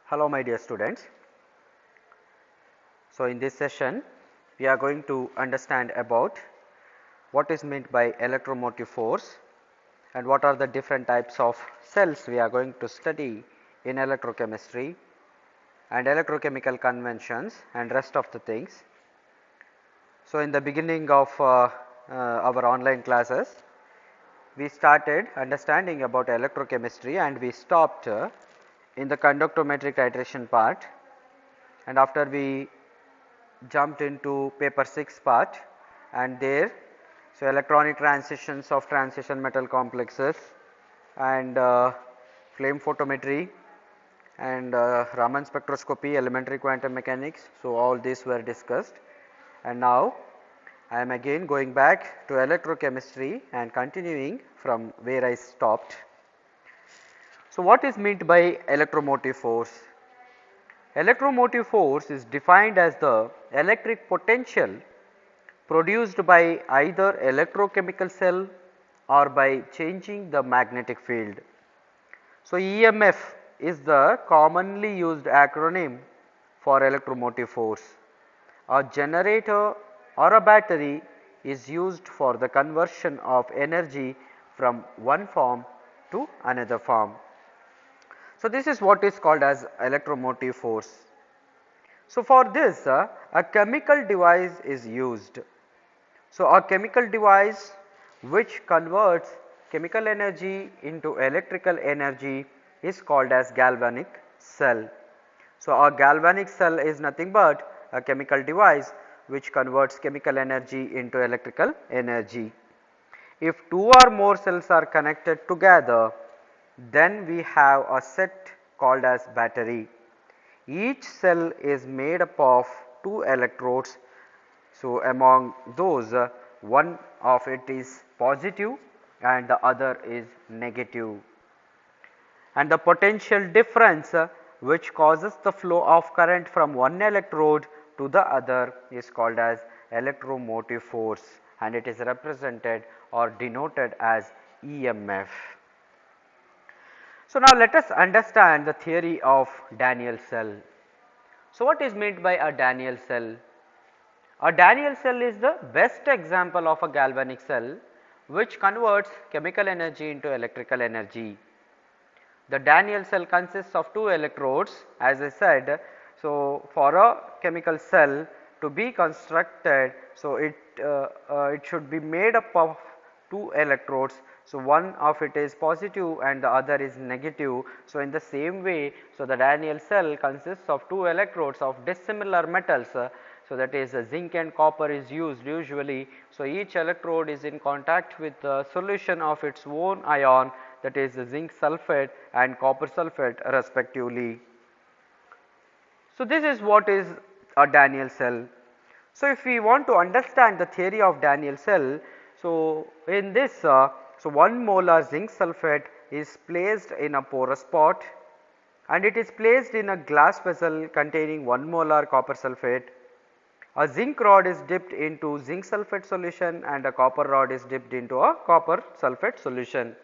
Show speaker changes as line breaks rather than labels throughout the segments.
Hello my dear students. So, in this session we are going to understand about what is meant by electromotive force and what are the different types of cells we are going to study in electrochemistry and electrochemical conventions and rest of the things. So, in the beginning of our online classes we started understanding about electrochemistry and we stopped in the conductometric titration part, and after we jumped into paper 6 part, and there so electronic transitions of transition metal complexes and flame photometry and Raman spectroscopy, elementary quantum mechanics. So, all these were discussed, and now I am again going back to electrochemistry and continuing from where I stopped. So, what is meant by electromotive force? Electromotive force is defined as the electric potential produced by either electrochemical cell or by changing the magnetic field. So, EMF is the commonly used acronym for electromotive force. A generator or a battery is used for the conversion of energy from one form to another form. So, this is what is called as electromotive force. So, for this a chemical device is used. So, a chemical device which converts chemical energy into electrical energy is called as galvanic cell. So, a galvanic cell is nothing but a chemical device which converts chemical energy into electrical energy. If two or more cells are connected together, then we have a set called as battery. Each cell is made up of two electrodes. So, among those one of it is positive and the other is negative, and the potential difference which causes the flow of current from one electrode to the other is called as electromotive force, and it is represented or denoted as EMF. So, now let us understand the theory of Daniell cell. So, what is meant by a Daniell cell? A Daniell cell is the best example of a galvanic cell which converts chemical energy into electrical energy. The Daniell cell consists of two electrodes, as I said. So, for a chemical cell to be constructed, so it should be made up of two electrodes. So, one of it is positive and the other is negative. So, in the same way, so the Daniell cell consists of two electrodes of dissimilar metals. So, that is zinc and copper is used usually. So, each electrode is in contact with the solution of its own ion, that is zinc sulphate and copper sulphate respectively. So, this is what is a Daniell cell. So, if we want to understand the theory of Daniell cell, so in this so 1 molar zinc sulphate is placed in a porous pot and it is placed in a glass vessel containing 1 molar copper sulphate. A zinc rod is dipped into zinc sulphate solution and a copper rod is dipped into a copper sulphate solution.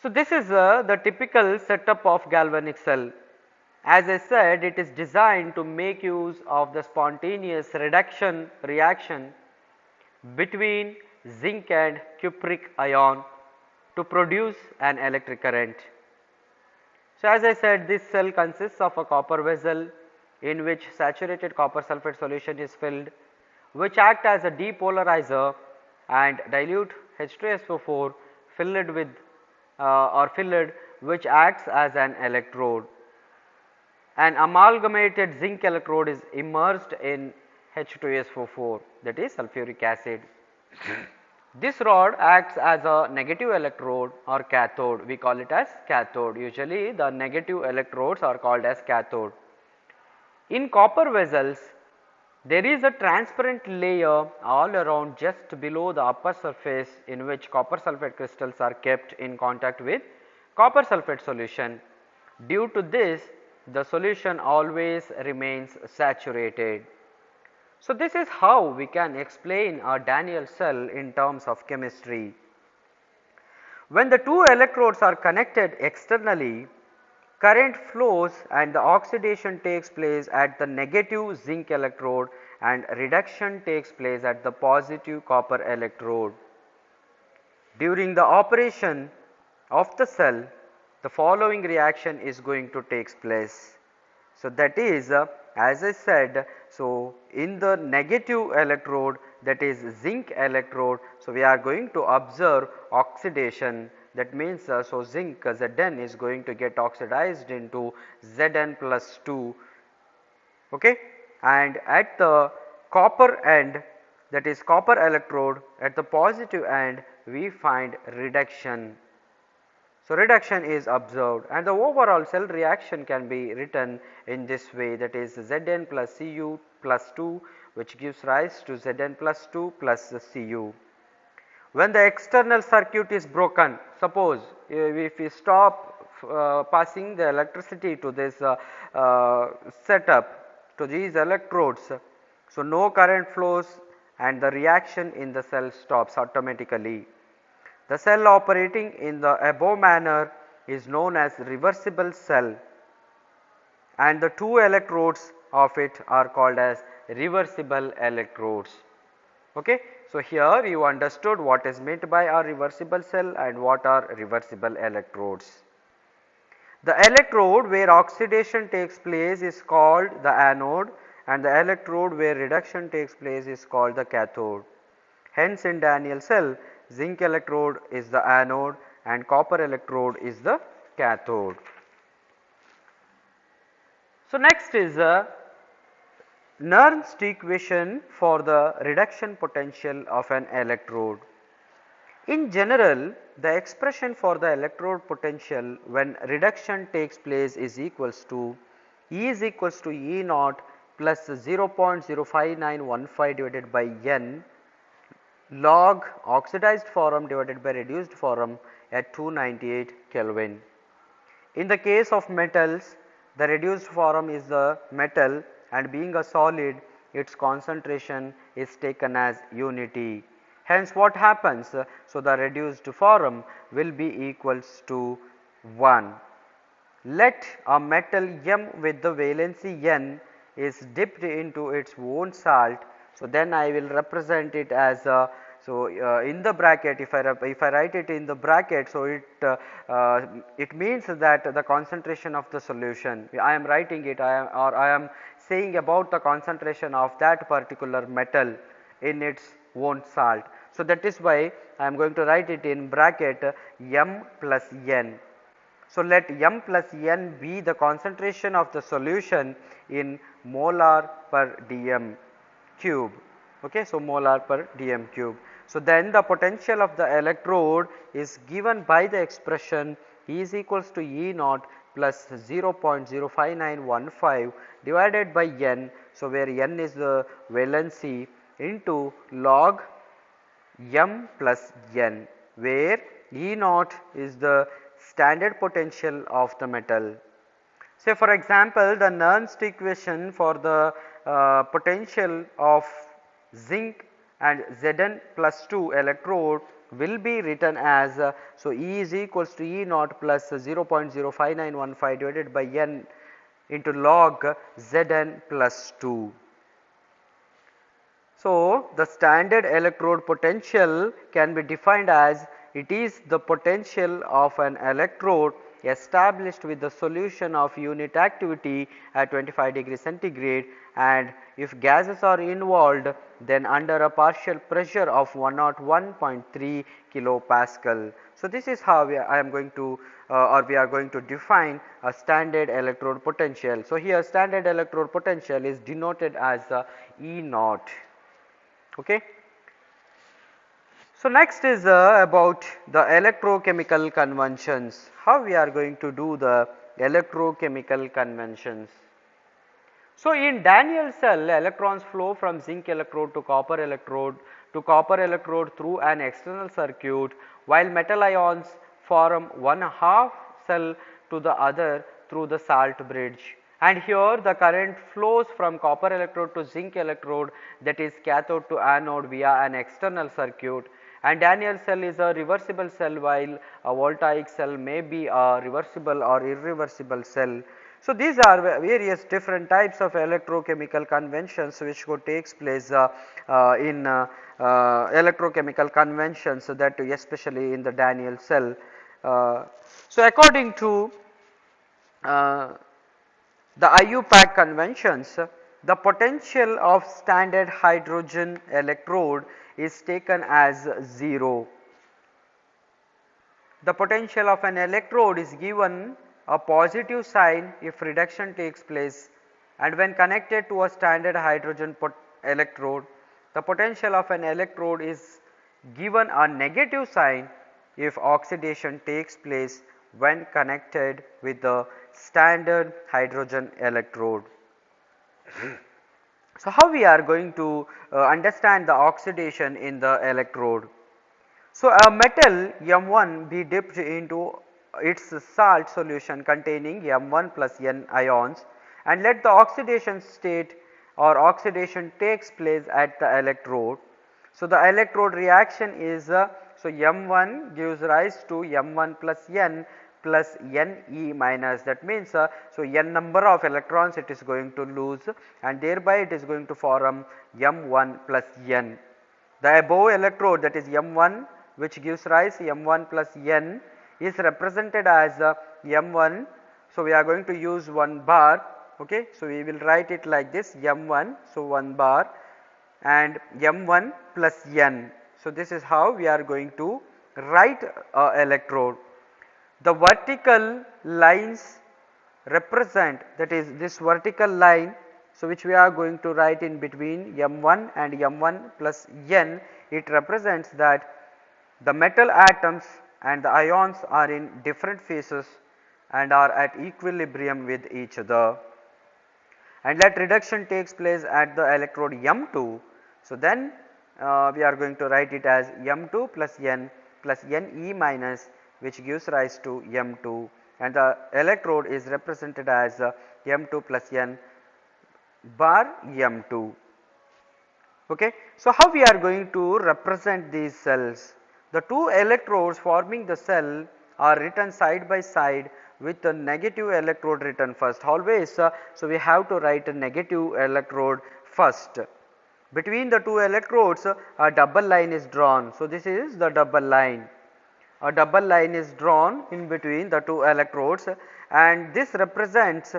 So, this is the typical setup of galvanic cell. As I said, it is designed to make use of the spontaneous reduction reaction between zinc and cupric ion to produce an electric current. So, as I said, this cell consists of a copper vessel in which saturated copper sulphate solution is filled, which act as a depolarizer and dilute H2SO4 filled with filled which acts as an electrode. An amalgamated zinc electrode is immersed in H2SO4, that is sulfuric acid. This rod acts as a negative electrode or cathode, we call it as cathode. Usually the negative electrodes are called as cathode. In copper vessels, there is a transparent layer all around just below the upper surface in which copper sulphate crystals are kept in contact with copper sulphate solution. Due to this, the solution always remains saturated. So, this is how we can explain a Daniell cell in terms of chemistry. When the two electrodes are connected externally, current flows and the oxidation takes place at the negative zinc electrode and reduction takes place at the positive copper electrode. During the operation of the cell, the following reaction is going to take place. So, that is as I said, so in the negative electrode, that is zinc electrode, so we are going to observe oxidation, that means so zinc Zn is going to get oxidized into Zn plus 2, okay. And at the copper end, that is copper electrode, at the positive end we find reduction. So, reduction is observed and the overall cell reaction can be written in this way, that is Zn plus Cu plus 2, which gives rise to Zn plus 2 plus Cu. When the external circuit is broken, suppose if we stop passing the electricity to this setup, to these electrodes, so no current flows and the reaction in the cell stops automatically. The cell operating in the above manner is known as reversible cell and the two electrodes of it are called as reversible electrodes. Okay. So, here you understood what is meant by a reversible cell and what are reversible electrodes. The electrode where oxidation takes place is called the anode and the electrode where reduction takes place is called the cathode. Hence, in Daniell cell, zinc electrode is the anode and copper electrode is the cathode. So, next is Nernst equation for the reduction potential of an electrode. In general, the expression for the electrode potential when reduction takes place is equals to E is equals to E naught plus 0.05915 divided by N log oxidized form divided by reduced form at 298 Kelvin. In the case of metals, the reduced form is the metal and being a solid, its concentration is taken as unity. Hence, what happens? So, the reduced form will be equals to 1. Let a metal M with the valency N is dipped into its own salt. So, then I will represent it as in the bracket, if I write it in the bracket, so it means that the concentration of the solution, I am writing it, I am saying about the concentration of that particular metal in its own salt. So, that is why I am going to write it in bracket M plus N. So, let M plus N be the concentration of the solution in molar per dm cube. Okay. So, molar per dm cube. So, then the potential of the electrode is given by the expression E is equals to E naught plus 0.05915 divided by N. So, where N is the valency into log M plus N, where E naught is the standard potential of the metal. Say for example, the Nernst equation for the potential of zinc and Zn plus 2 electrode will be written as so E is equals to E naught plus 0.05915 divided by N into log Zn plus 2. So, the standard electrode potential can be defined as it is the potential of an electrode established with the solution of unit activity at 25 degree centigrade, and if gases are involved, then under a partial pressure of 101.3 kilopascal. So, this is how I am going to or we are going to define a standard electrode potential. So, here standard electrode potential is denoted as E naught. Okay. So, next is about the electrochemical conventions. How we are going to do the electrochemical conventions. So, in Daniell cell, electrons flow from zinc electrode to copper electrode through an external circuit, while metal ions form one half cell to the other through the salt bridge. And here the current flows from copper electrode to zinc electrode, that is cathode to anode via an external circuit, and Daniell cell is a reversible cell, while a voltaic cell may be a reversible or irreversible cell. So, these are various different types of electrochemical conventions which could takes place in electrochemical conventions, that especially in the Daniell cell. So, according to the IUPAC conventions, the potential of standard hydrogen electrode is taken as 0. The potential of an electrode is given a positive sign if reduction takes place, and when connected to a standard hydrogen electrode, the potential of an electrode is given a negative sign if oxidation takes place when connected with the standard hydrogen electrode. So, how we are going to understand the oxidation in the electrode? So, a metal M1 be dipped into its salt solution containing M1 plus N ions, and let the oxidation state or oxidation takes place at the electrode. So, the electrode reaction is so M1 gives rise to M1 plus N plus Ne minus, that means so N number of electrons it is going to lose, and thereby it is going to form M1 plus N. The above electrode, that is M1, which gives rise M1 plus N, is represented as M1. So, we are going to use 1 bar. Okay. So, we will write it like this M1, so 1 bar and M1 plus N. So, this is how we are going to write electrode. The vertical lines represent, that is this vertical line, so which we are going to write in between M1 and M1 plus N, it represents that the metal atoms and the ions are in different phases and are at equilibrium with each other, and let reduction takes place at the electrode M2. So, then we are going to write it as M2 plus N plus Ne minus, which gives rise to M2, and the electrode is represented as M2 plus N bar M2. Okay. So, how we are going to represent these cells? The two electrodes forming the cell are written side by side with the negative electrode written first. Always, so we have to write a negative electrode first. Between the two electrodes, a double line is drawn. So, this is the double line. A double line is drawn in between the two electrodes, and this represents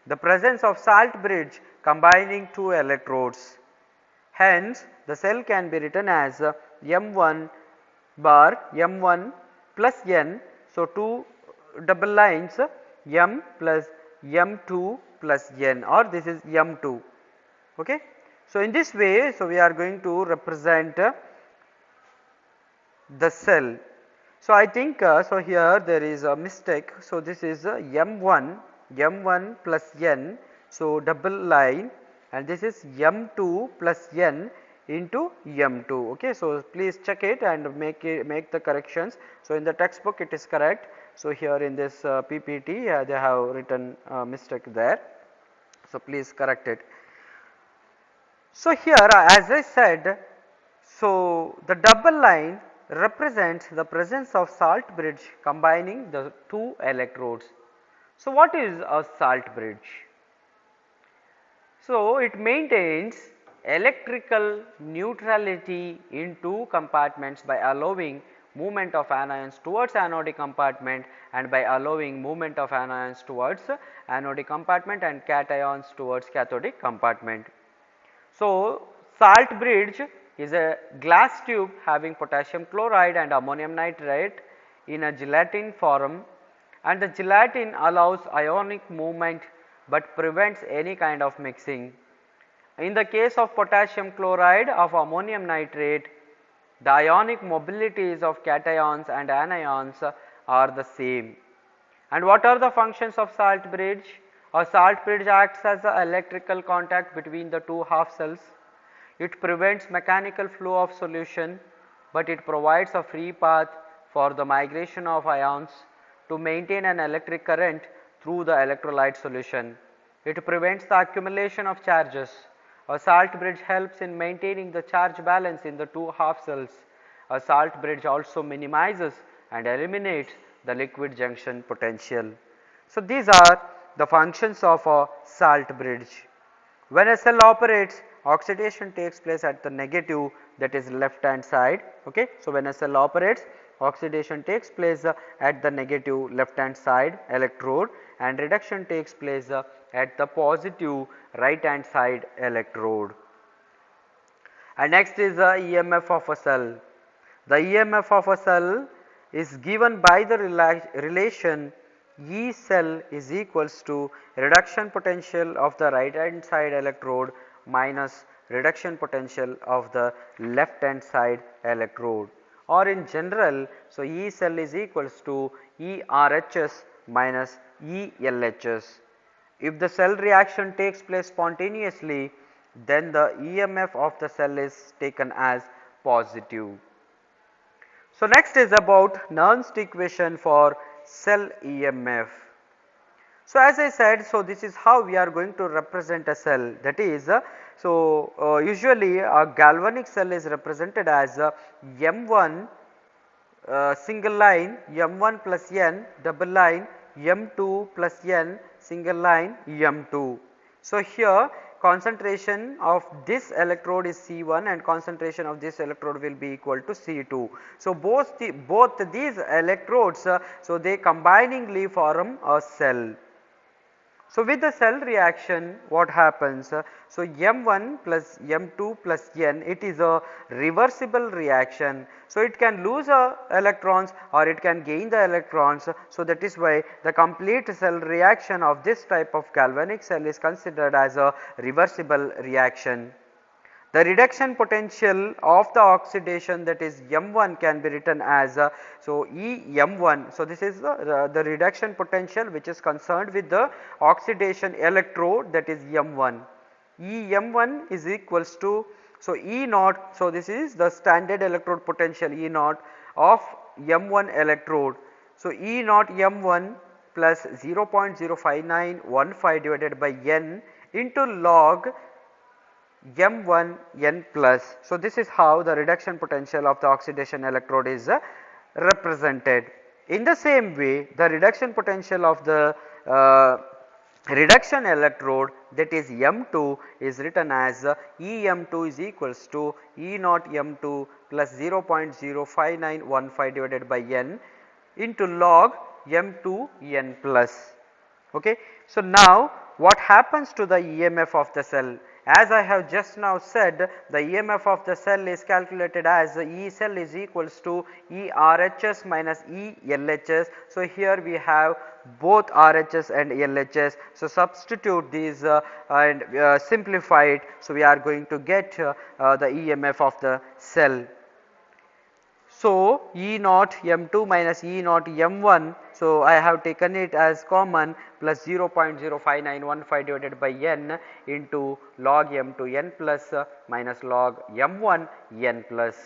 the presence of salt bridge combining two electrodes. Hence, the cell can be written as M1 bar M1 plus N. So, two double lines M plus M2 plus N, or this is M2. Okay. So, in this way, so we are going to represent the cell. So, I think so here there is a mistake. So, this is M1 plus N. So, double line, and this is M2 plus N into M2. Okay. So, please check it and make the corrections. So, in the textbook it is correct. So, here in this PPT they have written mistake there. So, please correct it. So, here as I said, so the double line represents the presence of salt bridge combining the two electrodes. So, what is a salt bridge? So, it maintains electrical neutrality in two compartments by allowing movement of anions towards anodic compartment and by allowing movement of anions towards anodic compartment and cations towards cathodic compartment. So, salt bridge is a glass tube having potassium chloride and ammonium nitrate in a gelatin form, and the gelatin allows ionic movement but prevents any kind of mixing. In the case of potassium chloride of ammonium nitrate, the ionic mobilities of cations and anions are the same. And what are the functions of salt bridge? A salt bridge acts as an electrical contact between the two half cells. It prevents mechanical flow of solution, but it provides a free path for the migration of ions to maintain an electric current through the electrolyte solution. It prevents the accumulation of charges. A salt bridge helps in maintaining the charge balance in the two half cells. A salt bridge also minimizes and eliminates the liquid junction potential. So, these are the functions of a salt bridge. When a cell operates, oxidation takes place at the negative, that is left hand side. Okay. So, when a cell operates, oxidation takes place at the negative left hand side electrode, and reduction takes place at the positive right hand side electrode. And next is the EMF of a cell. The EMF of a cell is given by the relation E cell is equals to reduction potential of the right hand side electrode minus reduction potential of the left hand side electrode, or in general. So, E cell is equals to E RHS minus E LHS. If the cell reaction takes place spontaneously, then the EMF of the cell is taken as positive. So, next is about Nernst equation for cell EMF. So, as I said, so this is how we are going to represent a cell, that is usually a galvanic cell is represented as M1 single line, M1 plus N double line, M2 plus N single line, M2. So, here concentration of this electrode is C1 and concentration of this electrode will be equal to C2. So, both these electrodes, so they combiningly form a cell. So, with the cell reaction what happens? So, M1 plus M2 plus N, it is a reversible reaction. So, it can lose electrons or it can gain the electrons. So, that is why the complete cell reaction of this type of galvanic cell is considered as a reversible reaction. The reduction potential of the oxidation, that is M1, can be written as so E M1. So, this is the reduction potential which is concerned with the oxidation electrode, that is M1. E M1 is equals to, so E naught, so this is the standard electrode potential E naught of M1 electrode. So, E naught M1 plus 0.05915 divided by N into log M1 N plus. So, this is how the reduction potential of the oxidation electrode is represented. In the same way, the reduction potential of the reduction electrode, that is M2, is written as EM2 is equals to E naught M2 plus 0.05915 divided by N into log M2 N plus. Okay. So, now what happens to the EMF of the cell? As I have just now said, the EMF of the cell is calculated as E cell is equals to E RHS minus E LHS. So, here we have both RHS and LHS. So, substitute these and simplify it. So, we are going to get the EMF of the cell. So, E naught M2 minus E naught M1. So, I have taken it as common plus 0.05915 divided by N into log M2 N plus minus log M1 N plus.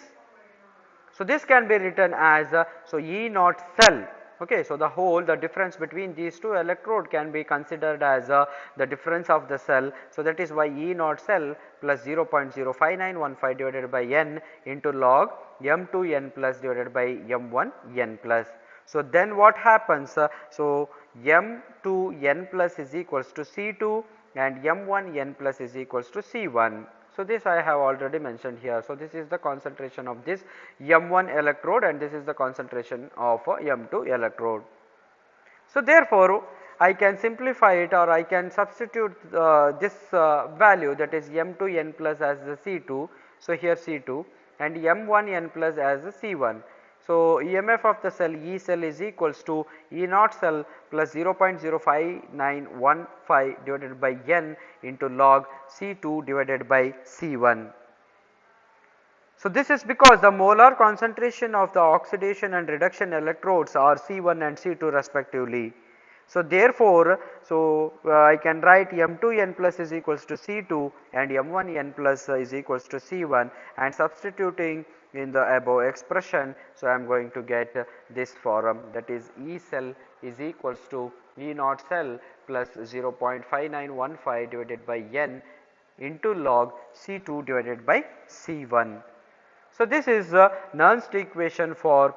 So, this can be written as so E naught cell. Okay. So, the difference between these two electrode can be considered as the difference of the cell. So, that is why E naught cell plus 0.05915 divided by N into log M2 N plus divided by M1 N plus. So, then what happens? So, M2 N plus is equals to C2 and M1 N plus is equals to C1. So, this I have already mentioned here. So, this is the concentration of this M1 electrode and this is the concentration of M2 electrode. So, therefore, I can simplify it or I can substitute this value, that is M2 N plus as the C2. So, here C2 and M1 N plus as the C1. So, EMF of the cell E cell is equals to E naught cell plus 0.05915 divided by N into log C2 divided by C1. So, this is because the molar concentration of the oxidation and reduction electrodes are C1 and C2 respectively. So, therefore, I can write M2 N plus is equals to C2 and M1 N plus is equals to C1, and substituting in the above expression. So, I am going to get this form, that is E cell is equals to E naught cell plus 0.5915 divided by N into log C2 divided by C1. So, this is the Nernst equation for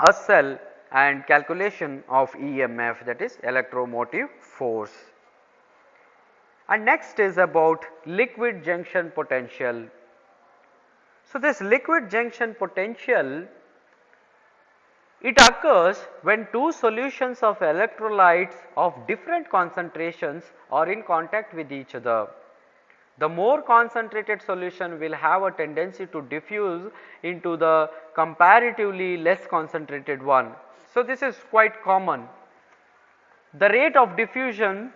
a cell and calculation of EMF, that is electromotive force. And next is about liquid junction potential. So, this liquid junction potential, it occurs when two solutions of electrolytes of different concentrations are in contact with each other. The more concentrated solution will have a tendency to diffuse into the comparatively less concentrated one. So, this is quite common. The rate of diffusion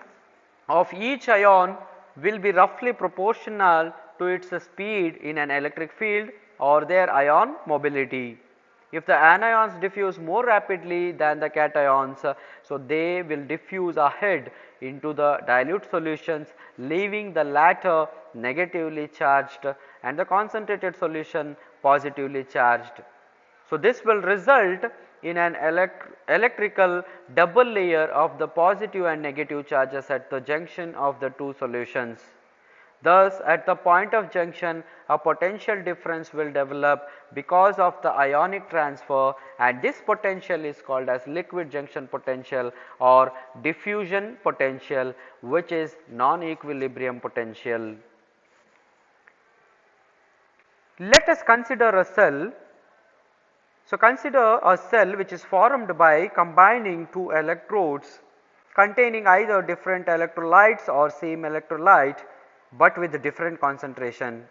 of each ion will be roughly proportional to its speed in an electric field or their ion mobility. If the anions diffuse more rapidly than the cations, so they will diffuse ahead into the dilute solutions, leaving the latter negatively charged and the concentrated solution positively charged. So, this will result in an electrical double layer of the positive and negative charges at the junction of the two solutions. Thus, at the point of junction, a potential difference will develop because of the ionic transfer, and this potential is called as liquid junction potential or diffusion potential, which is non-equilibrium potential. Let us consider a cell. So, consider a cell which is formed by combining two electrodes containing either different electrolytes or same electrolyte, but with different concentration.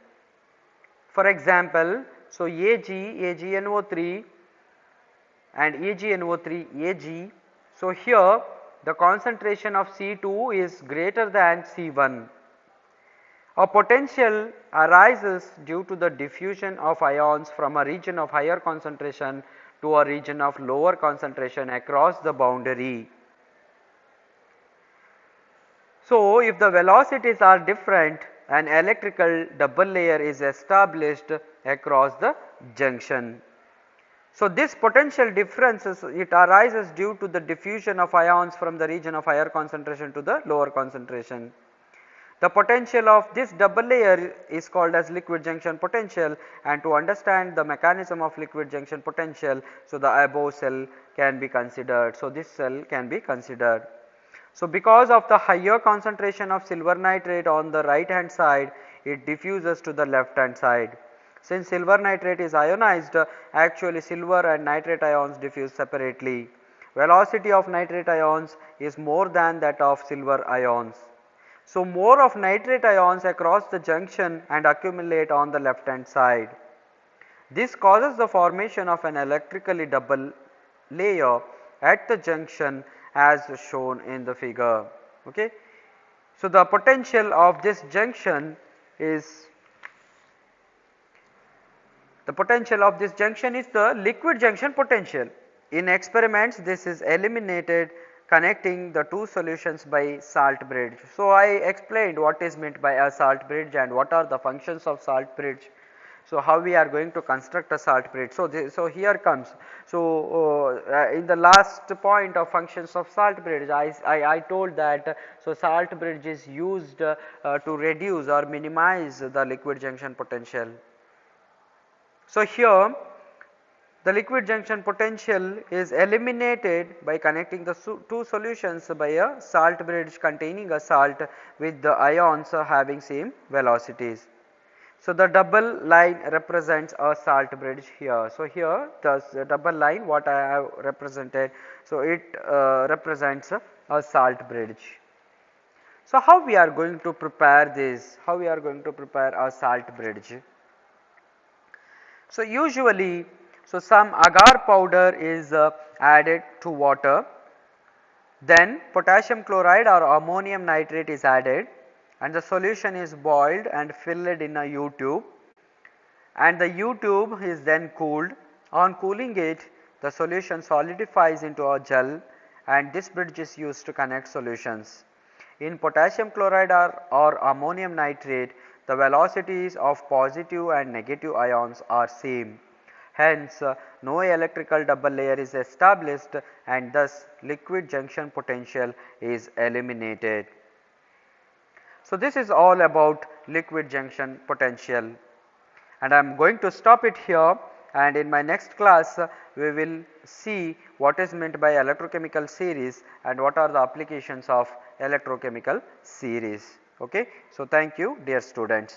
For example, so AgNO3 and AgNO3 Ag. So, here the concentration of C2 is greater than C1. A potential arises due to the diffusion of ions from a region of higher concentration to a region of lower concentration across the boundary. So, if the velocities are different, an electrical double layer is established across the junction. So, this potential differences, it arises due to the diffusion of ions from the region of higher concentration to the lower concentration. The potential of this double layer is called as liquid junction potential, and to understand the mechanism of liquid junction potential, so the above cell can be considered. So, this cell can be considered. So, because of the higher concentration of silver nitrate on the right hand side, it diffuses to the left hand side. Since silver nitrate is ionized, actually silver and nitrate ions diffuse separately. Velocity of nitrate ions is more than that of silver ions. So, more of nitrate ions across the junction and accumulate on the left hand side. This causes the formation of an electrically double layer at the junction as shown in the figure. Okay. So, the potential of this junction is the liquid junction potential. In experiments, this is eliminated connecting the two solutions by salt bridge. So, I explained what is meant by a salt bridge and what are the functions of salt bridge. So, how we are going to construct a salt bridge. So, here comes. So, in the last point of functions of salt bridge, I told that so salt bridge is used to reduce or minimize the liquid junction potential. So, here the liquid junction potential is eliminated by connecting the two solutions by a salt bridge containing a salt with the ions having same velocities. So, the double line represents a salt bridge here. So, here the double line what I have represented, so it represents a salt bridge. So, how we are going to prepare this? How we are going to prepare a salt bridge? So, usually some agar powder is added to water, then potassium chloride or ammonium nitrate is added and the solution is boiled and filled in a U tube, and the U tube is then cooled. On cooling it, the solution solidifies into a gel and this bridge is used to connect solutions. In potassium chloride or ammonium nitrate, the velocities of positive and negative ions are same. Hence, no electrical double layer is established and thus liquid junction potential is eliminated. So, this is all about liquid junction potential. and I am going to stop it here, and in my next class we will see what is meant by electrochemical series and what are the applications of electrochemical series. Okay. So, thank you dear students.